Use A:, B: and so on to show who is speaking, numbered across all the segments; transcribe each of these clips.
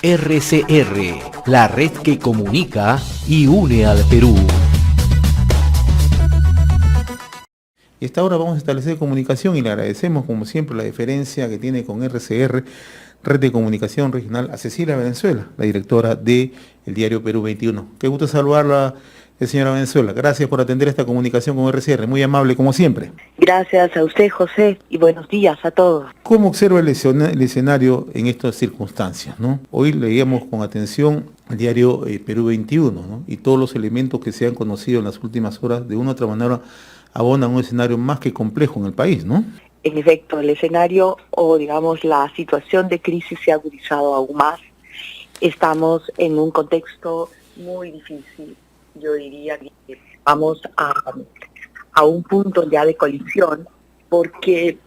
A: RCR, la red que comunica y une al Perú.
B: Y hasta ahora vamos a establecer comunicación y le agradecemos como siempre la deferencia que tiene con RCR, Red de Comunicación Regional, a Cecilia Valenzuela, la directora de el diario Perú 21. Qué gusto saludarla, señora Valenzuela. Gracias por atender esta comunicación con RCR, muy amable como siempre.
C: Gracias a usted, José, y buenos días a todos.
B: ¿Cómo observa el escenario en estas circunstancias, ¿no? Hoy leíamos con atención el diario Perú 21, ¿no? Y todos los elementos que se han conocido en las últimas horas, de una u otra manera, abonan un escenario más que complejo en el país, ¿no?
C: En efecto, el escenario o digamos la situación de crisis se ha agudizado aún más. Estamos en un contexto muy difícil. Yo diría que vamos a un punto ya de colisión porque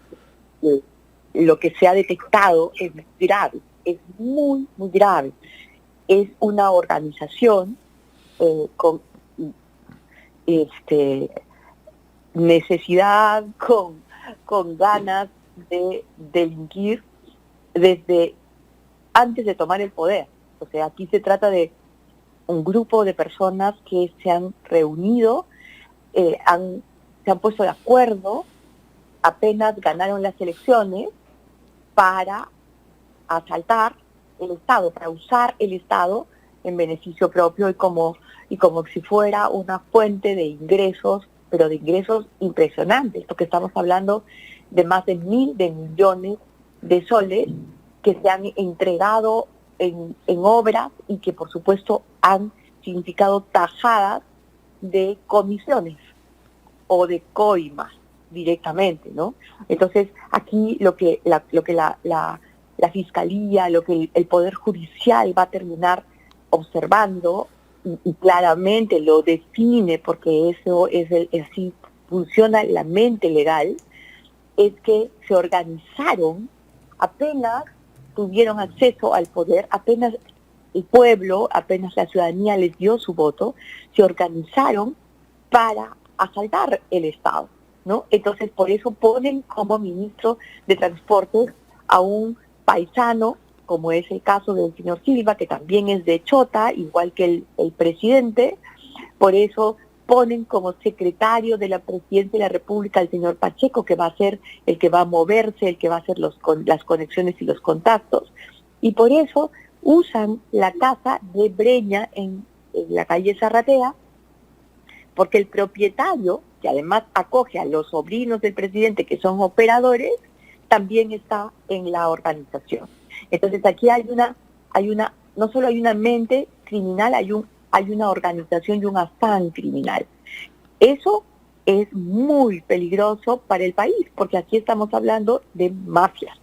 C: lo que se ha detectado es grave, es muy, muy grave. Es una organización con necesidad, con ganas de delinquir desde antes de tomar el poder. O sea, aquí se trata de un grupo de personas que se han reunido, se han puesto de acuerdo, apenas ganaron las elecciones, para asaltar el Estado, para usar el Estado en beneficio propio y como si fuera una fuente de ingresos, pero de ingresos impresionantes, porque estamos hablando de más de 1.000 millones de soles que se han entregado en obras y que por supuesto han significado tajadas de comisiones o de coimas directamente, ¿no? Entonces aquí lo que la Fiscalía, lo que el Poder Judicial va a terminar observando y claramente lo define, porque eso es así funciona la mente legal, es que se organizaron, apenas tuvieron acceso al poder, apenas el pueblo, apenas la ciudadanía les dio su voto, se organizaron para asaltar el Estado, ¿no? Entonces por eso ponen como ministro de Transportes a un paisano, como es el caso del señor Silva, que también es de Chota, igual que el presidente. Por eso ponen como secretario de la presidencia de la República al señor Pacheco, que va a ser el que va a moverse, el que va a hacer las conexiones y los contactos. Y por eso usan la casa de Breña en la calle Zarratea, porque el propietario, que además acoge a los sobrinos del presidente, que son operadores, también está en la organización. Entonces aquí no solo hay una mente criminal, hay una organización y un afán criminal. Eso es muy peligroso para el país, porque aquí estamos hablando de mafias,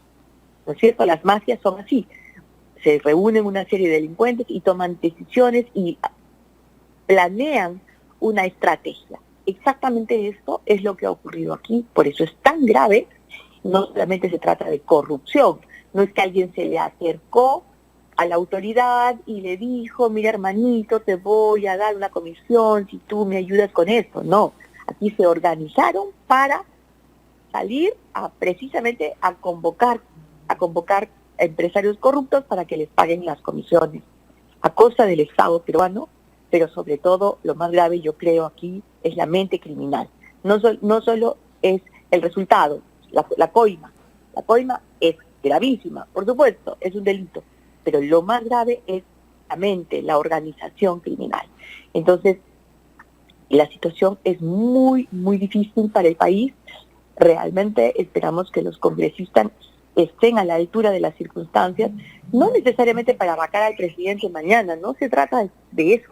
C: ¿no es cierto? Las mafias son así, se reúnen una serie de delincuentes y toman decisiones y planean una estrategia. Exactamente esto es lo que ha ocurrido aquí, por eso es tan grave. No solamente se trata de corrupción, no es que alguien se le acercó a la autoridad y le dijo, mira hermanito, te voy a dar una comisión si tú me ayudas con esto. No, aquí se organizaron para salir precisamente a convocar a empresarios corruptos para que les paguen las comisiones a costa del Estado peruano, pero sobre todo lo más grave yo creo aquí es la mente criminal. No solo es el resultado, la coima. La coima es gravísima, por supuesto, es un delito, pero lo más grave es la mente, la organización criminal. Entonces, la situación es muy, muy difícil para el país. Realmente esperamos que los congresistas estén a la altura de las circunstancias, no necesariamente para vacar al presidente mañana, no se trata de eso,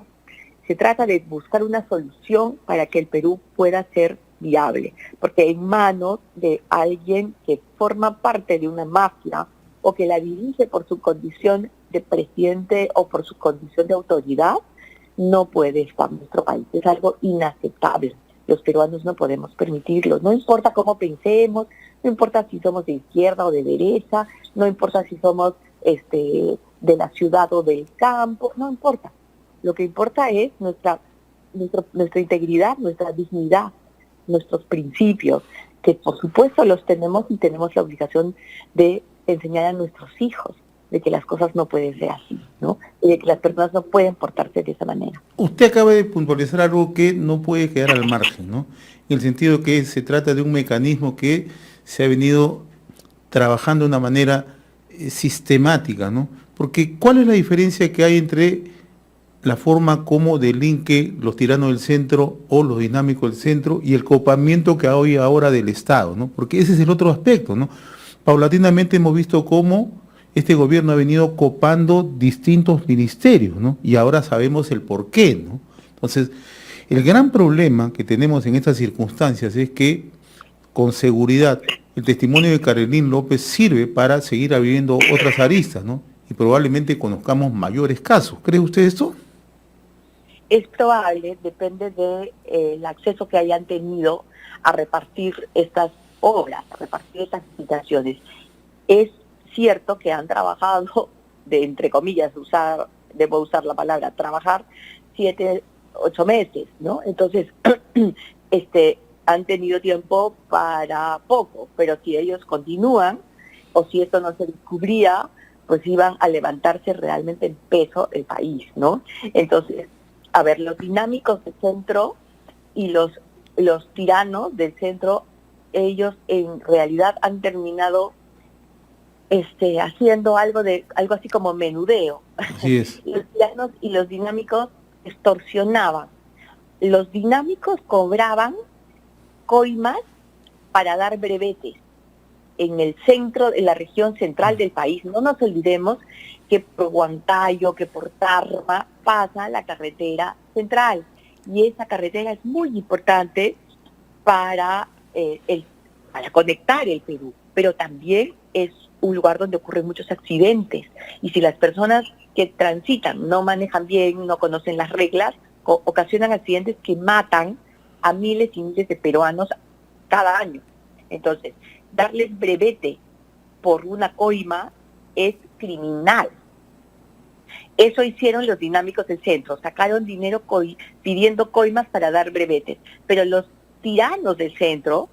C: se trata de buscar una solución para que el Perú pueda ser viable, porque en manos de alguien que forma parte de una mafia o que la dirige por su condición de presidente o por su condición de autoridad, no puede estar en nuestro país. Es algo inaceptable. Los peruanos no podemos permitirlo. No importa cómo pensemos, no importa si somos de izquierda o de derecha, no importa si somos de la ciudad o del campo, no importa. Lo que importa es nuestra integridad, nuestra dignidad, nuestros principios, que por supuesto los tenemos y tenemos la obligación de enseñar a nuestros hijos, de que las cosas no pueden ser así, ¿no? Y de que las personas no pueden portarse de esa manera.
B: Usted acaba de puntualizar algo que no puede quedar al margen, ¿no? En el sentido que se trata de un mecanismo que se ha venido trabajando de una manera sistemática, ¿no? Porque ¿cuál es la diferencia que hay entre la forma como delinque los tiranos del centro o los dinámicos del centro y el copamiento que hay ahora del Estado, ¿no? Porque ese es el otro aspecto, ¿no? Paulatinamente hemos visto cómo este gobierno ha venido copando distintos ministerios, ¿no? Y ahora sabemos el por qué, ¿no? Entonces, el gran problema que tenemos en estas circunstancias es que, con seguridad, el testimonio de Carolín López sirve para seguir abriendo otras aristas, ¿no? Y probablemente conozcamos mayores casos. ¿Cree usted esto?
C: Es probable, depende del acceso que hayan tenido a repartir estas obras, a repartir estas licitaciones. Es cierto que han trabajado, entre comillas, debo usar la palabra, trabajar 7, 8 meses, ¿no? Entonces, han tenido tiempo para poco, pero si ellos continúan, o si esto no se descubría, pues iban a levantarse realmente en peso el país, ¿no? Entonces, a ver, los dinámicos del centro y los tiranos del centro, ellos en realidad han terminado haciendo algo así como menudeo.
B: Así es.
C: Los tiranos y los dinámicos extorsionaban. Los dinámicos cobraban coimas para dar brevetes en el centro, en la región central del país. No nos olvidemos que por Huancayo, que por Tarma pasa la carretera central, y esa carretera es muy importante para conectar el Perú, pero también es un lugar donde ocurren muchos accidentes, y si las personas que transitan no manejan bien, no conocen las reglas, ocasionan accidentes que matan a miles y miles de peruanos cada año. Entonces, darles brevete por una coima es criminal. Eso hicieron los dinámicos del centro, sacaron dinero pidiendo coimas para dar brevetes, pero los tiranos del centro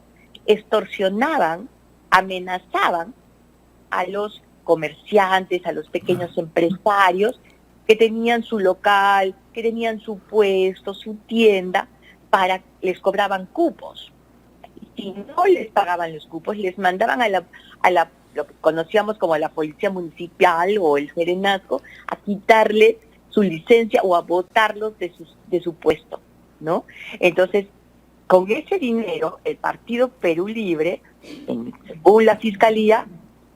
C: extorsionaban, amenazaban a los comerciantes, a los pequeños empresarios que tenían su local, que tenían su puesto, su tienda, les cobraban cupos. Si no les pagaban los cupos, les mandaban a lo que conocíamos como la policía municipal o el serenazgo, a quitarles su licencia o a botarlos de su puesto, ¿no? Entonces, con ese dinero, el Partido Perú Libre, según la Fiscalía,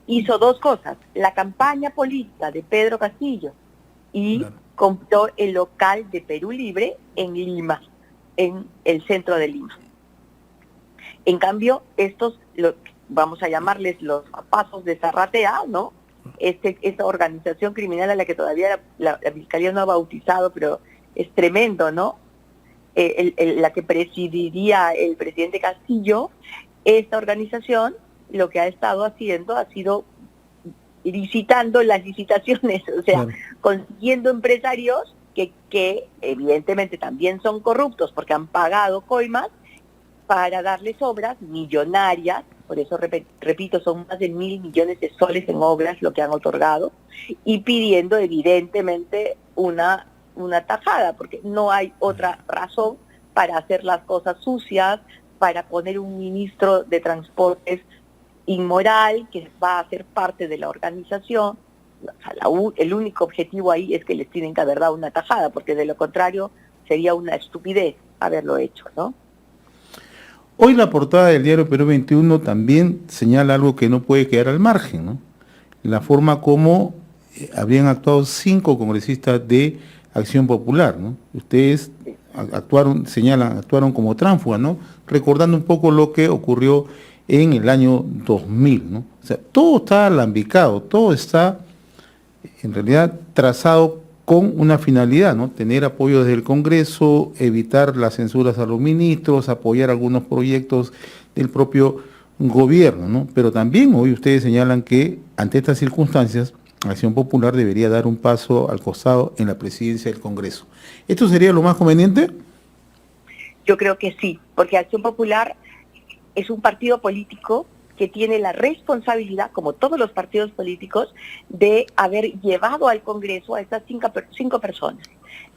C: hizo 2 cosas: la campaña política de Pedro Castillo y compró el local de Perú Libre en Lima, en el centro de Lima. En cambio, estos, vamos a llamarles los pasos de Zarratea, ¿no? Esta organización criminal a la que todavía la Fiscalía no ha bautizado, pero es tremendo, ¿no? La que presidiría el presidente Castillo, esta organización lo que ha estado haciendo ha sido licitando las licitaciones, o sea, consiguiendo empresarios que evidentemente también son corruptos porque han pagado coimas para darles obras millonarias. Por eso, repito, son más de 1.000 millones de soles en obras lo que han otorgado, y pidiendo evidentemente una tajada, porque no hay otra razón para hacer las cosas sucias, para poner un ministro de Transportes inmoral que va a ser parte de la organización. O sea, el único objetivo ahí es que les tienen que haber dado una tajada, porque de lo contrario sería una estupidez haberlo hecho, ¿no?
B: Hoy la portada del diario Perú 21 también señala algo que no puede quedar al margen, ¿no? La forma como habrían actuado 5 congresistas de Acción Popular, ¿no? Ustedes actuaron como tránsfugas, ¿no? Recordando un poco lo que ocurrió en el año 2000, ¿no? O sea, todo está alambicado, todo está en realidad trazado con una finalidad, ¿no? Tener apoyo desde el Congreso, evitar las censuras a los ministros, apoyar algunos proyectos del propio gobierno, ¿no? Pero también hoy ustedes señalan que ante estas circunstancias, Acción Popular debería dar un paso al costado en la presidencia del Congreso. ¿Esto sería lo más conveniente?
C: Yo creo que sí, porque Acción Popular es un partido político que tiene la responsabilidad, como todos los partidos políticos, de haber llevado al Congreso a estas cinco personas.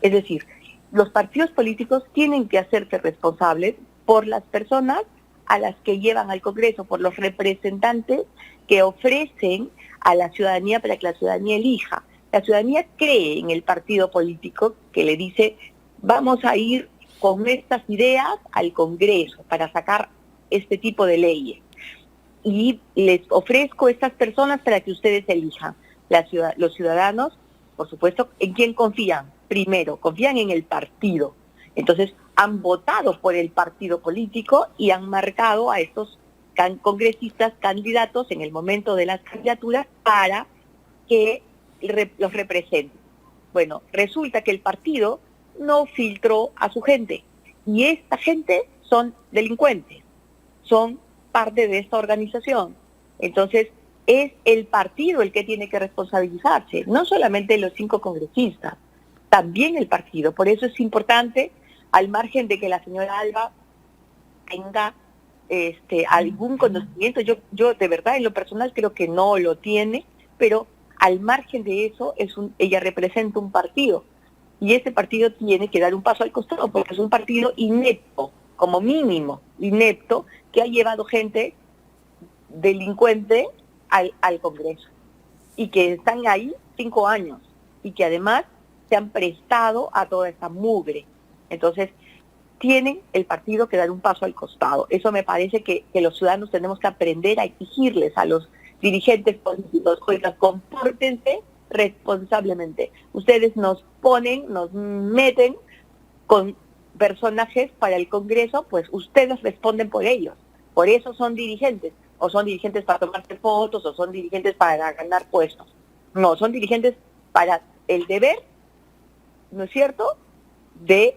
C: Es decir, los partidos políticos tienen que hacerse responsables por las personas a las que llevan al Congreso, por los representantes que ofrecen a la ciudadanía para que la ciudadanía elija. La ciudadanía cree en el partido político que le dice, vamos a ir con estas ideas al Congreso para sacar este tipo de leyes. Y les ofrezco a estas personas para que ustedes elijan. Los ciudadanos, por supuesto, ¿en quién confían? Primero, confían en el partido. Entonces, han votado por el partido político y han marcado a estos congresistas candidatos en el momento de las candidaturas para que los representen. Bueno, resulta que el partido no filtró a su gente y esta gente son delincuentes, son parte de esta organización. Entonces, es el partido el que tiene que responsabilizarse, no solamente los 5 congresistas, también el partido. Por eso es importante, al margen de que la señora Alba tenga algún conocimiento, yo de verdad en lo personal creo que no lo tiene, pero al margen de eso, ella representa un partido, y ese partido tiene que dar un paso al costado, porque es un partido inepto, como mínimo, inepto, que ha llevado gente delincuente al Congreso, y que están ahí 5 años, y que además se han prestado a toda esta mugre. Entonces, tienen el partido que dar un paso al costado. Eso me parece que los ciudadanos tenemos que aprender a exigirles a los dirigentes políticos, oigan, compórtense responsablemente. Ustedes nos meten con personajes para el Congreso, pues ustedes responden por ellos. Por eso son dirigentes. O son dirigentes para tomarse fotos, o son dirigentes para ganar puestos. No, son dirigentes para el deber, ¿no es cierto?, de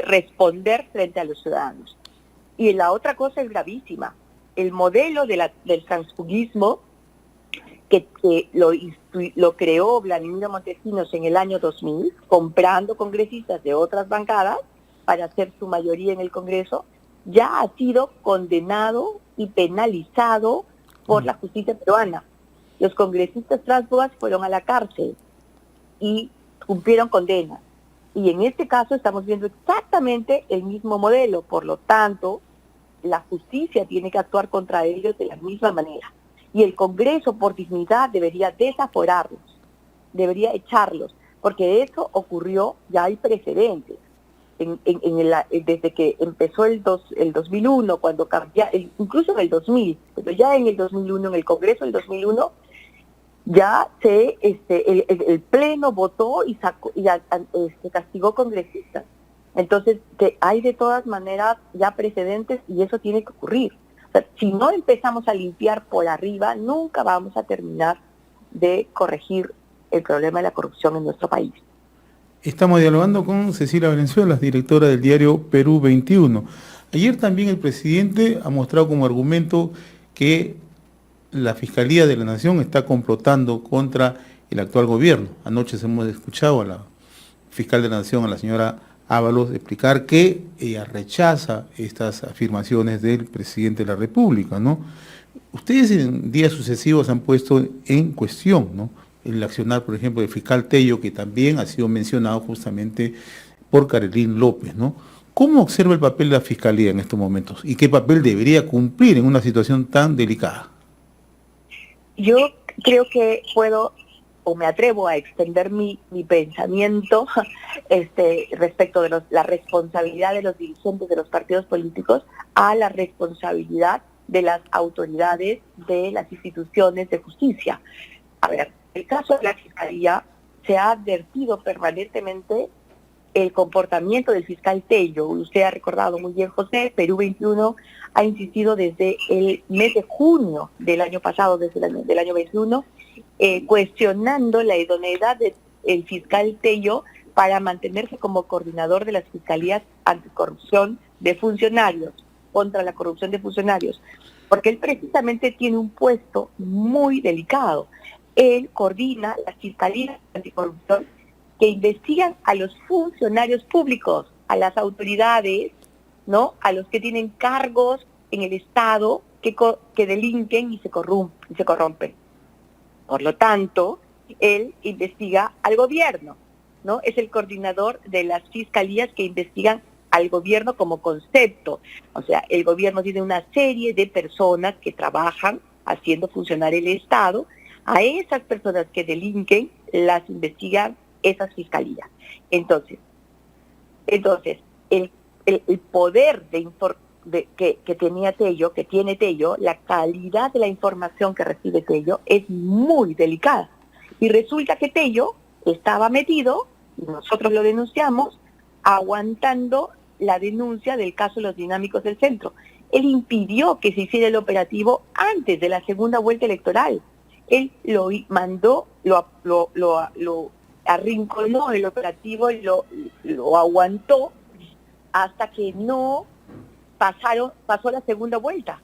C: responder frente a los ciudadanos. Y la otra cosa es gravísima. El modelo del transfugismo que lo creó Vladimiro Montesinos en el año 2000, comprando congresistas de otras bancadas para hacer su mayoría en el Congreso, ya ha sido condenado y penalizado por la justicia peruana. Los congresistas tránsfugas fueron a la cárcel y cumplieron condena. Y en este caso estamos viendo exactamente el mismo modelo. Por lo tanto, la justicia tiene que actuar contra ellos de la misma manera. Y el Congreso, por dignidad, debería desaforarlos, debería echarlos, porque eso ocurrió, ya hay precedentes. Desde que empezó el 2001, cuando cambió, incluso en el 2000, pero ya en el 2001, en el Congreso del 2001, ya el Pleno votó y castigó congresistas. Entonces, hay de todas maneras ya precedentes y eso tiene que ocurrir. O sea, si no empezamos a limpiar por arriba, nunca vamos a terminar de corregir el problema de la corrupción en nuestro país.
B: Estamos dialogando con Cecilia Valenzuela, directora del diario Perú 21. Ayer también el presidente ha mostrado como argumento que la Fiscalía de la Nación está complotando contra el actual gobierno. Anoche hemos escuchado a la fiscal de la Nación, a la señora Ábalos, explicar que ella rechaza estas afirmaciones del presidente de la República, ¿no? Ustedes en días sucesivos han puesto en cuestión, ¿no?, el accionar, por ejemplo, del fiscal Tello, que también ha sido mencionado justamente por Carolyn López, ¿no? ¿Cómo observa el papel de la Fiscalía en estos momentos? ¿Y qué papel debería cumplir en una situación tan delicada?
C: Yo creo que puedo, o me atrevo a extender mi pensamiento respecto de la responsabilidad de los dirigentes de los partidos políticos a la responsabilidad de las autoridades de las instituciones de justicia. A ver, el caso de la Fiscalía, se ha advertido permanentemente el comportamiento del fiscal Tello. Usted ha recordado muy bien, José, Perú 21 ha insistido desde el mes de junio del año pasado, del año 21, cuestionando la idoneidad del fiscal Tello para mantenerse como coordinador de las fiscalías anticorrupción de funcionarios, contra la corrupción de funcionarios, porque él precisamente tiene un puesto muy delicado. Él coordina las fiscalías anticorrupción que investigan a los funcionarios públicos, a las autoridades, ¿no?, a los que tienen cargos en el Estado que delinquen y se corrompen. Por lo tanto, él investiga al gobierno, ¿no? Es el coordinador de las fiscalías que investigan al gobierno como concepto. O sea, el gobierno tiene una serie de personas que trabajan haciendo funcionar el Estado. A esas personas que delinquen las investigan esas fiscalías. Entonces el poder que tenía Tello, que tiene Tello, la calidad de la información que recibe Tello es muy delicada. Y resulta que Tello estaba metido, y nosotros lo denunciamos, aguantando la denuncia del caso de los dinámicos del centro. Él impidió que se hiciera el operativo antes de la segunda vuelta electoral. Él lo mandó, lo arrinconó el operativo y lo aguantó hasta que no pasó la segunda vuelta.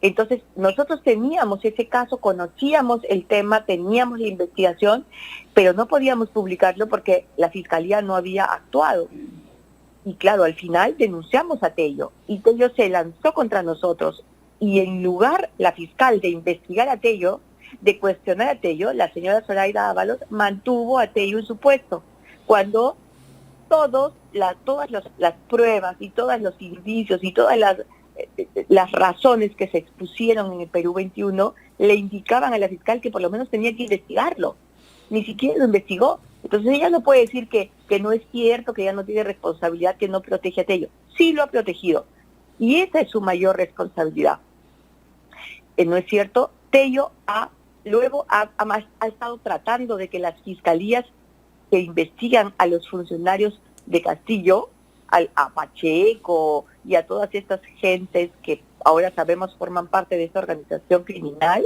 C: Entonces, nosotros teníamos ese caso, conocíamos el tema, teníamos la investigación, pero no podíamos publicarlo porque la Fiscalía no había actuado. Y claro, al final denunciamos a Tello, y Tello se lanzó contra nosotros, y en lugar, la fiscal, de investigar a Tello, de cuestionar a Tello, la señora Zoraida Ábalos mantuvo a Tello en su puesto, cuando todas las pruebas y todos los indicios y todas las razones que se expusieron en el Perú 21 le indicaban a la fiscal que por lo menos tenía que investigarlo. Ni siquiera lo investigó. Entonces ella no puede decir que no es cierto, que ella no tiene responsabilidad, que no protege a Tello. Sí lo ha protegido. Y esa es su mayor responsabilidad. No es cierto. Tello ha estado tratando de que las fiscalías que investigan a los funcionarios de Castillo, a Pacheco y a todas estas gentes que ahora sabemos forman parte de esta organización criminal,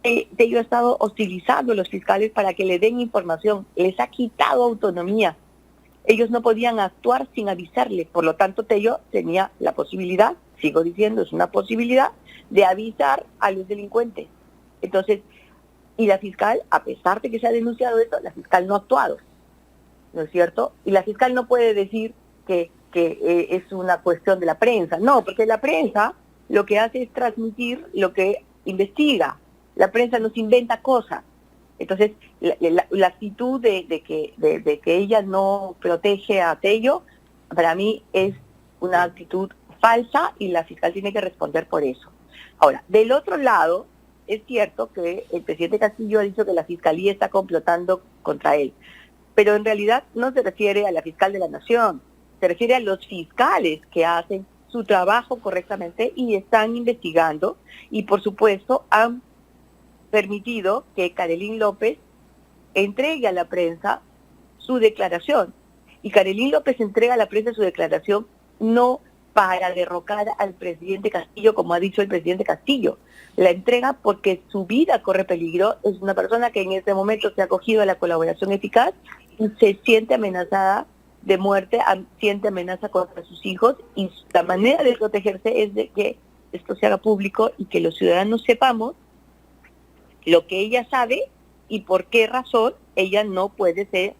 C: Tello ha estado hostilizando a los fiscales para que le den información, les ha quitado autonomía. Ellos no podían actuar sin avisarle, por lo tanto Tello tenía la posibilidad, sigo diciendo, es una posibilidad, de avisar a los delincuentes. Entonces, y la fiscal, a pesar de que se ha denunciado esto, la fiscal no ha actuado, ¿no es cierto? Y la fiscal no puede decir que es una cuestión de la prensa, no, porque la prensa lo que hace es transmitir lo que investiga. La prensa nos inventa cosas. Entonces, la actitud de que ella no protege a Tello, para mí es una actitud falsa y la fiscal tiene que responder por eso. Ahora, del otro lado, es cierto que el presidente Castillo ha dicho que la fiscalía está complotando contra él, pero en realidad no se refiere a la fiscal de la Nación, se refiere a los fiscales que hacen su trabajo correctamente y están investigando, y por supuesto han permitido que Carolyn López entregue a la prensa su declaración. Y Carolyn López entrega a la prensa su declaración no para derrocar al presidente Castillo, como ha dicho el presidente Castillo. La entrega porque su vida corre peligro. Es una persona que en este momento se ha acogido a la colaboración eficaz y se siente amenazada de muerte, siente amenaza contra sus hijos, y la manera de protegerse es de que esto se haga público y que los ciudadanos sepamos lo que ella sabe y por qué razón ella no puede ser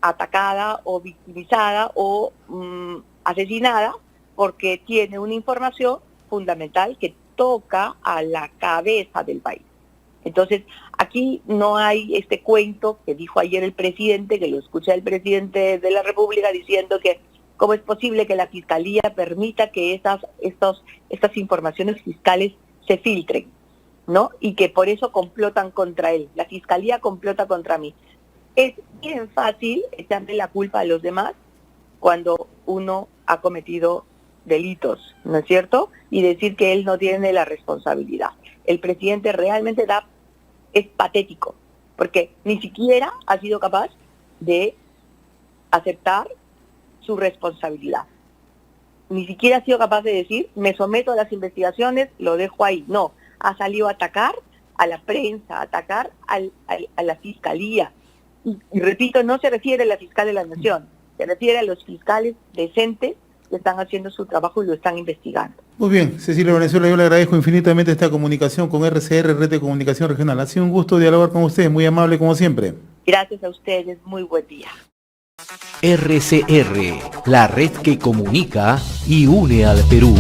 C: atacada o victimizada o asesinada, porque tiene una información fundamental que toca a la cabeza del país. Entonces, aquí no hay este cuento que dijo ayer el presidente, que lo escucha el presidente de la República diciendo que cómo es posible que la Fiscalía permita que estas informaciones fiscales se filtren, ¿no? Y que por eso complotan contra él. La Fiscalía complota contra mí. Es bien fácil echarle la culpa a los demás cuando uno ha cometido delitos, ¿no es cierto? Y decir que él no tiene la responsabilidad. El presidente realmente es patético, porque ni siquiera ha sido capaz de aceptar su responsabilidad. Ni siquiera ha sido capaz de decir, me someto a las investigaciones, lo dejo ahí. No, ha salido a atacar a la prensa, a atacar a la Fiscalía. Y repito, no se refiere a la fiscal de la Nación, se refiere a los fiscales decentes que están haciendo su trabajo y lo están investigando.
B: Muy bien, Cecilia Valenzuela, yo le agradezco infinitamente esta comunicación con RCR, Red de Comunicación Regional. Ha sido un gusto dialogar con usted, muy amable como siempre.
C: Gracias a ustedes, muy buen día.
A: RCR, la red que comunica y une al Perú.